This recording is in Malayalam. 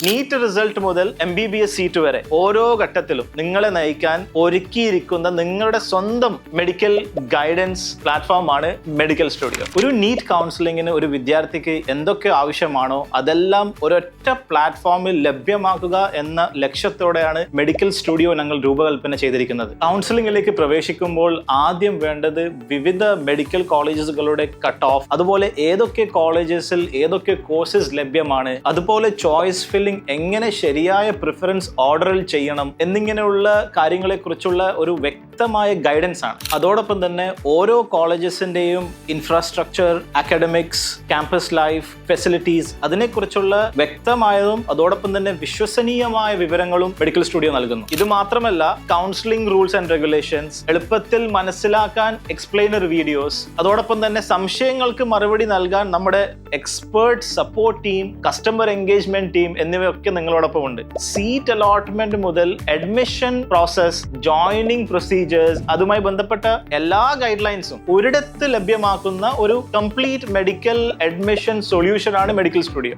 നീറ്റ് റിസൾട്ട് മുതൽ MBBS സീറ്റ് വരെ ഓരോ ഘട്ടത്തിലും നിങ്ങളെ നയിക്കാൻ ഒരുക്കിയിരിക്കുന്ന നിങ്ങളുടെ സ്വന്തം മെഡിക്കൽ ഗൈഡൻസ് പ്ലാറ്റ്ഫോമാണ് മെഡിക്കൽ സ്റ്റുഡിയോ. ഒരു നീറ്റ് കൗൺസിലിങ്ങിന് ഒരു വിദ്യാർത്ഥിക്ക് എന്തൊക്കെ ആവശ്യമാണോ അതെല്ലാം ഒരൊറ്റ പ്ലാറ്റ്ഫോമിൽ ലഭ്യമാക്കുക എന്ന ലക്ഷ്യത്തോടെയാണ് മെഡിക്കൽ സ്റ്റുഡിയോ ഞങ്ങൾ രൂപകൽപ്പന ചെയ്തിരിക്കുന്നത്. കൗൺസിലിംഗിലേക്ക് പ്രവേശിക്കുമ്പോൾ ആദ്യം വേണ്ടത് വിവിധ മെഡിക്കൽ കോളേജുകളുടെ കട്ട് ഓഫ്, അതുപോലെ ഏതൊക്കെ കോളേജസിൽ ഏതൊക്കെ കോഴ്സസ് ലഭ്യമാണ്, അതുപോലെ ചോയ്സ് ഫില്ലിംഗ് എങ്ങനെ ശരിയായ പ്രിഫറൻസ് ഓർഡറിൽ ചെയ്യണം എന്നിങ്ങനെയുള്ള കാര്യങ്ങളെ കുറിച്ചുള്ള ഒരു വ്യക്തമായ ഗൈഡൻസ് ആണ്. അതോടൊപ്പം തന്നെ ഓരോ കോളേജസിന്റെയും infrastructure, academics, campus life, facilities അതിനെക്കുറിച്ചുള്ള വ്യക്തമായതും അതോടൊപ്പം തന്നെ വിശ്വസനീയമായ വിവരങ്ങളും മെഡിക്കൽ സ്റ്റുഡിയോ നൽകുന്നു. ഇത് മാത്രമല്ല, കൗൺസിലിംഗ് റൂൾസ് ആൻഡ് റെഗുലേഷൻസ് എളുപ്പത്തിൽ മനസ്സിലാക്കാൻ എക്സ്പ്ലെയിനർ വീഡിയോസ്, അതോടൊപ്പം തന്നെ സംശയങ്ങൾക്ക് മറുപടി നൽകാൻ നമ്മുടെ expert support team, customer engagement team എന്നിവയൊക്കെ നിങ്ങളോടൊപ്പം ഉണ്ട്. സീറ്റ് അലോട്ട്മെന്റ് മുതൽ അഡ്മിഷൻ പ്രോസസ്, ജോയിനിങ് പ്രൊസീജിയേഴ്സ്, അതുമായി ബന്ധപ്പെട്ട എല്ലാ ഗൈഡ് ലൈൻസും ഒരിടത്ത് ലഭ്യമാക്കുന്ന ഒരു കംപ്ലീറ്റ് മെഡിക്കൽ അഡ്മിഷൻ സൊല്യൂഷൻ ആണ് മെഡിക്കൽ സ്റ്റുഡിയോ.